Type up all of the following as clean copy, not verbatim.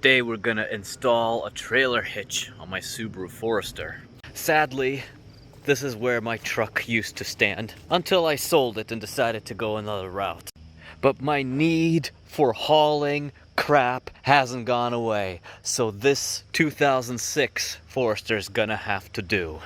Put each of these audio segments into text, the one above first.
Today we're gonna install a trailer hitch on my Subaru Forester. Sadly, this is where my truck used to stand until I sold it and decided to go another route. But my need for hauling crap hasn't gone away, so this 2006 Forester's gonna have to do.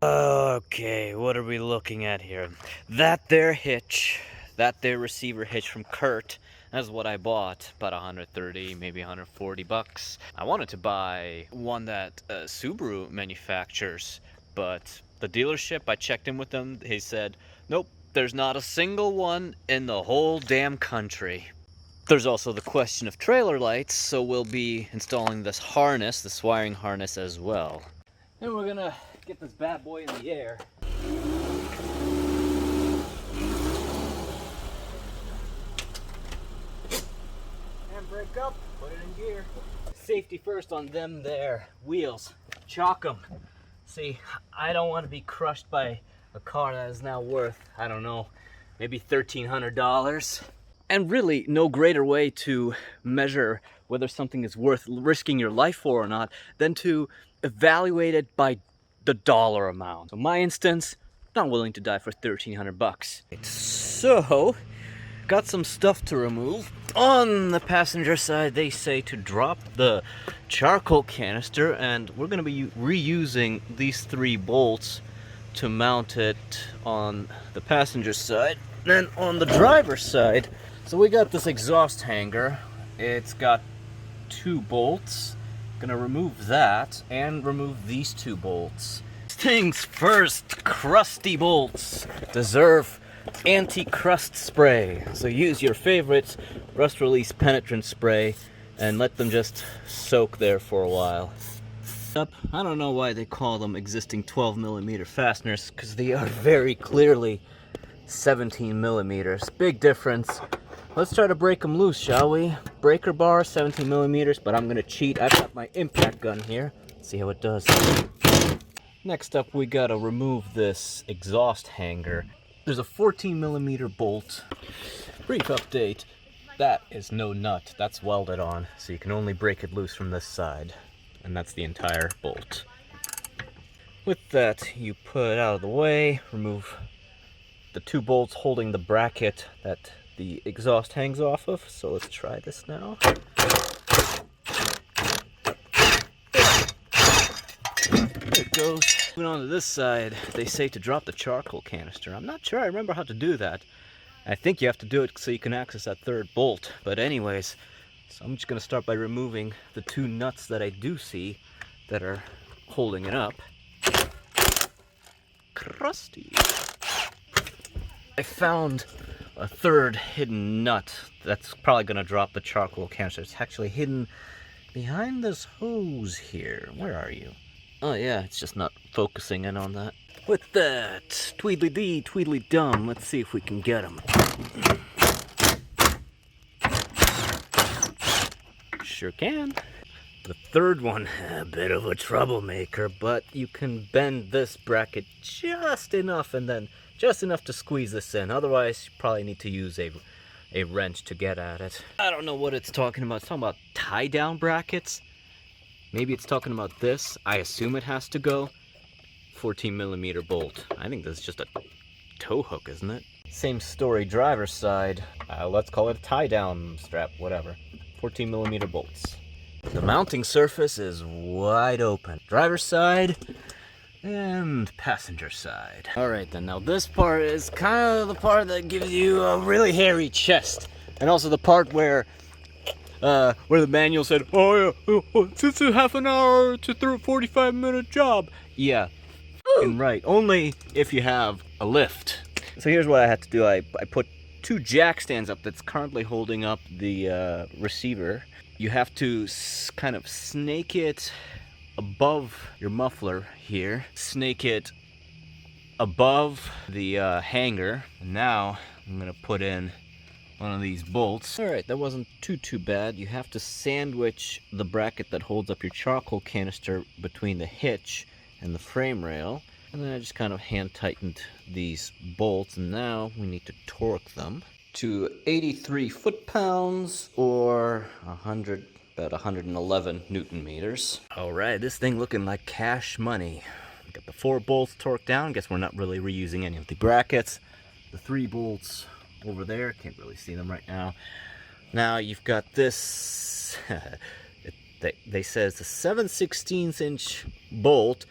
Okay, what are we looking at here? That there hitch, that there receiver hitch from Kurt, that's what I bought, about 130, maybe 140 bucks. I wanted to buy one that Subaru manufactures, but the dealership, I checked in with them, they said, nope, there's not a single one in the whole damn country. There's also the question of trailer lights, so we'll be installing this harness, this wiring harness as well. And we're gonna get this bad boy in the air. Handbrake up, put it in gear. Safety first on them there wheels. Chalk them. See, I don't want to be crushed by a car that is now worth, I don't know, maybe $1,300. And really, no greater way to measure whether something is worth risking your life for or not than to evaluate it by the dollar amount. In my instance, not willing to die for 1,300 bucks. So, got some stuff to remove. On the passenger side, they say to drop the charcoal canister, and we're going to be reusing these 3 bolts to mount it on the passenger side. Then on the driver's side, so we got this exhaust hanger. It's got 2 bolts. Gonna remove that and remove these 2 bolts. Things first, crusty bolts deserve anti-crust spray. So use your favorite rust release penetrant spray and let them just soak there for a while. I don't know why they call them existing 12mm fasteners, because they are very clearly 17mm. Big difference. Let's try to break them loose, shall we? Breaker bar, 17mm, but I'm gonna cheat. I've got my impact gun here. Let's see how it does. Next up, we gotta remove this exhaust hanger. There's a 14mm bolt. Brief update. That is no nut. That's welded on, so you can only break it loose from this side. And that's the entire bolt. With that, you put it out of the way, remove the 2 bolts holding the bracket that the exhaust hangs off of. So let's try this now. There it goes. Moving on to this side, they say to drop the charcoal canister. I'm not sure I remember how to do that. I think you have to do it so you can access that 3rd bolt. But anyways, so I'm just going to start by removing the 2 nuts that I do see that are holding it up. Crusty. I found a 3rd hidden nut that's probably going to drop the charcoal canister. It's actually hidden behind this hose here. Where are you? Oh yeah, it's just not focusing in on that. With that, tweedly-dee, tweedly-dum, let's see if we can get him. Sure can. The 3rd one, a bit of a troublemaker, but you can bend this bracket just enough and then just enough to squeeze this in. Otherwise, you probably need to use a wrench to get at it. I don't know what it's talking about. It's talking about tie-down brackets. Maybe it's talking about this. I assume it has to go. 14mm bolt. I think this is just a tow hook, isn't it? Same story, driver's side. Let's call it a tie-down strap, whatever. 14mm bolts. The mounting surface is wide open. Driver's side and passenger side. Alright then, now this part is kind of the part that gives you a really hairy chest. And also the part where the manual said, oh yeah, it's a half an hour to 45-minute job. Yeah, and right, only if you have a lift. So here's what I had to do. I put 2 jack stands up that's currently holding up the receiver. You have to kind of snake it above your muffler here. Snake it above the hanger. And now I'm gonna put in one of these bolts. Alright, that wasn't too bad. You have to sandwich the bracket that holds up your charcoal canister between the hitch and the frame rail. And then I just kind of hand tightened these bolts, and now we need to torque them to 83 foot-pounds or about 111 Newton meters. All right, this thing looking like cash money. Got the 4 bolts torqued down. Guess we're not really reusing any of the brackets. The 3 bolts over there, can't really see them right now. Now you've got this, they say it's a 7/16" bolt.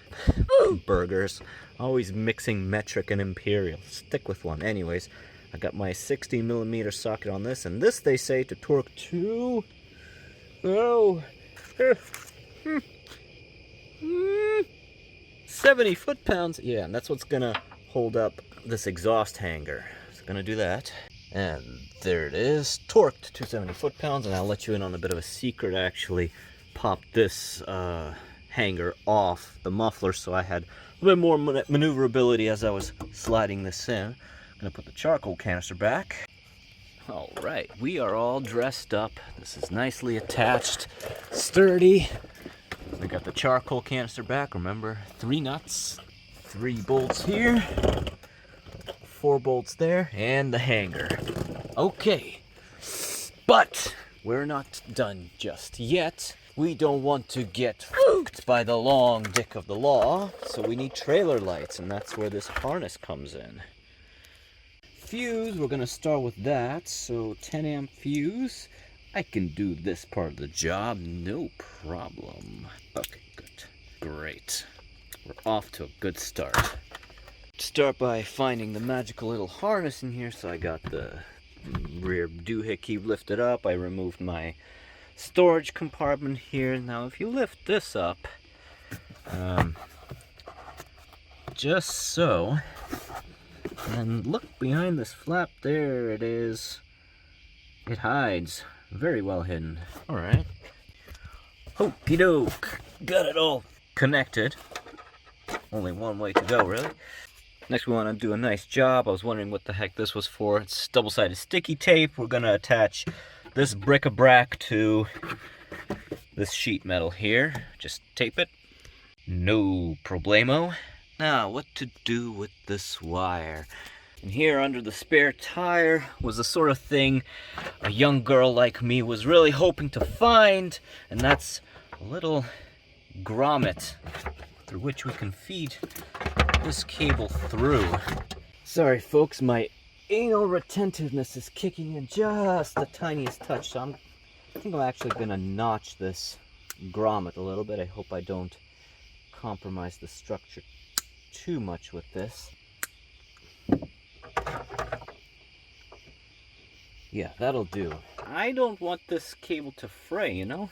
Burgers, always mixing metric and imperial. Stick with one. Anyways, I got my 60mm socket on this, and this they say to torque to 70 foot-pounds. Yeah, and that's what's gonna hold up this exhaust hanger. It's gonna do that. And there it is, torqued to 70 foot-pounds. And I'll let you in on a bit of a secret. I actually popped this hanger off the muffler, so I had a bit more maneuverability as I was sliding this in. I'm gonna put the charcoal canister back. All right, we are all dressed up. This is nicely attached, sturdy. We got the charcoal canister back. Remember, 3 nuts, 3 bolts here, 4 bolts there, and the hanger. Okay, but we're not done just yet. We don't want to get hooked by the long dick of the law, so we need trailer lights, and that's where this harness comes in. Fuse, we're gonna start with that. So 10 amp fuse. I can do this part of the job, no problem. Okay, good. Great. We're off to a good start. Start by finding the magical little harness in here. So I got the rear doohickey lifted up. I removed my storage compartment here. Now if you lift this up, just so, and look behind this flap, there it is. It hides. Very well hidden. Alright. Okie doke. Got it all connected. Only one way to go, really. Next we want to do a nice job. I was wondering what the heck this was for. It's double-sided sticky tape. We're going to attach this bric-a-brac to this sheet metal here. Just tape it. No problemo. Now, what to do with this wire? And here under the spare tire was the sort of thing a young girl like me was really hoping to find, and that's a little grommet through which we can feed this cable through. Sorry folks, my anal retentiveness is kicking in just the tiniest touch, so I think I'm actually going to notch this grommet a little bit. I hope I don't compromise the structure too much with this. Yeah, that'll do. I don't want this cable to fray, you know?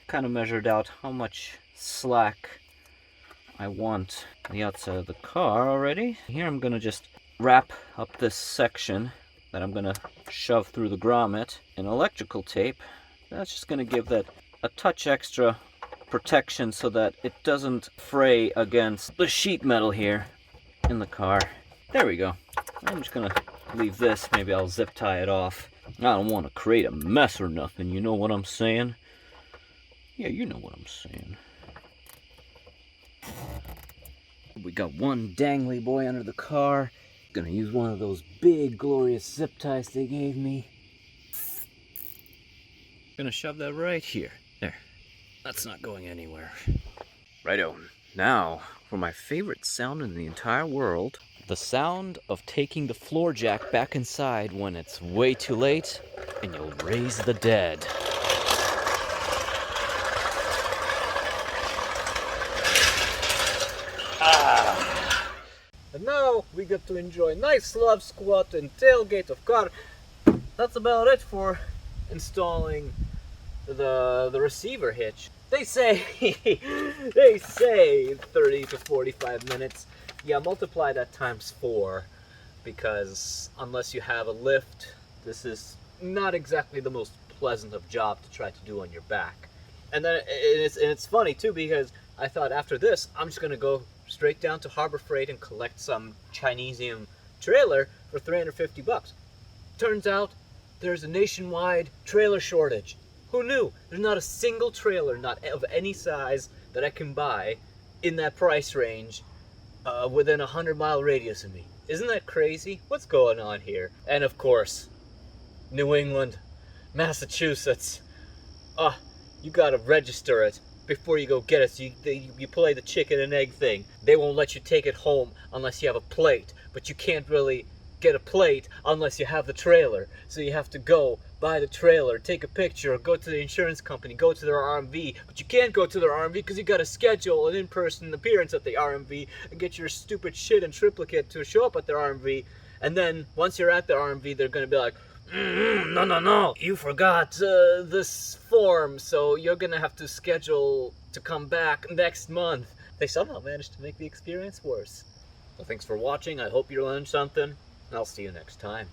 Kind of measured out how much slack I want on the outside of the car already. Here I'm gonna just wrap up this section that I'm gonna shove through the grommet in electrical tape. That's just gonna give that a touch extra protection so that it doesn't fray against the sheet metal here in the car. There we go. I'm just gonna leave this. Maybe I'll zip tie it off. I don't want to create a mess or nothing, you know what I'm saying? Yeah, you know what I'm saying. We got one dangly boy under the car. Gonna use one of those big glorious zip ties they gave me. Gonna shove that right here. There. That's not going anywhere. Righto. Now, for my favorite sound in the entire world. The sound of taking the floor jack back inside when it's way too late and you'll raise the dead. And now we get to enjoy nice love squat and tailgate of car. That's about it for installing the receiver hitch. They say 30 to 45 minutes. Yeah, multiply that times 4, because unless you have a lift, this is not exactly the most pleasant of job to try to do on your back. And then it's funny too, because I thought after this, I'm just gonna go straight down to Harbor Freight and collect some Chinesium trailer for $350. Turns out there's a nationwide trailer shortage. Who knew? There's not a single trailer, not of any size, that I can buy in that price range within a 100-mile radius of me. Isn't that crazy? What's going on here? And of course, New England, Massachusetts. You gotta register it before you go get it. So you play the chicken and egg thing. They won't let you take it home unless you have a plate, but you can't really get a plate unless you have the trailer. So you have to go buy the trailer, take a picture, go to the insurance company, go to their RMV, but you can't go to their RMV because you gotta schedule an in-person appearance at the RMV and get your stupid shit in triplicate to show up at their RMV. And then once you're at the RMV, they're gonna be like, no, you forgot this form, so you're gonna have to schedule to come back next month. They somehow managed to make the experience worse. Well, thanks for watching. I hope you learned something, and I'll see you next time.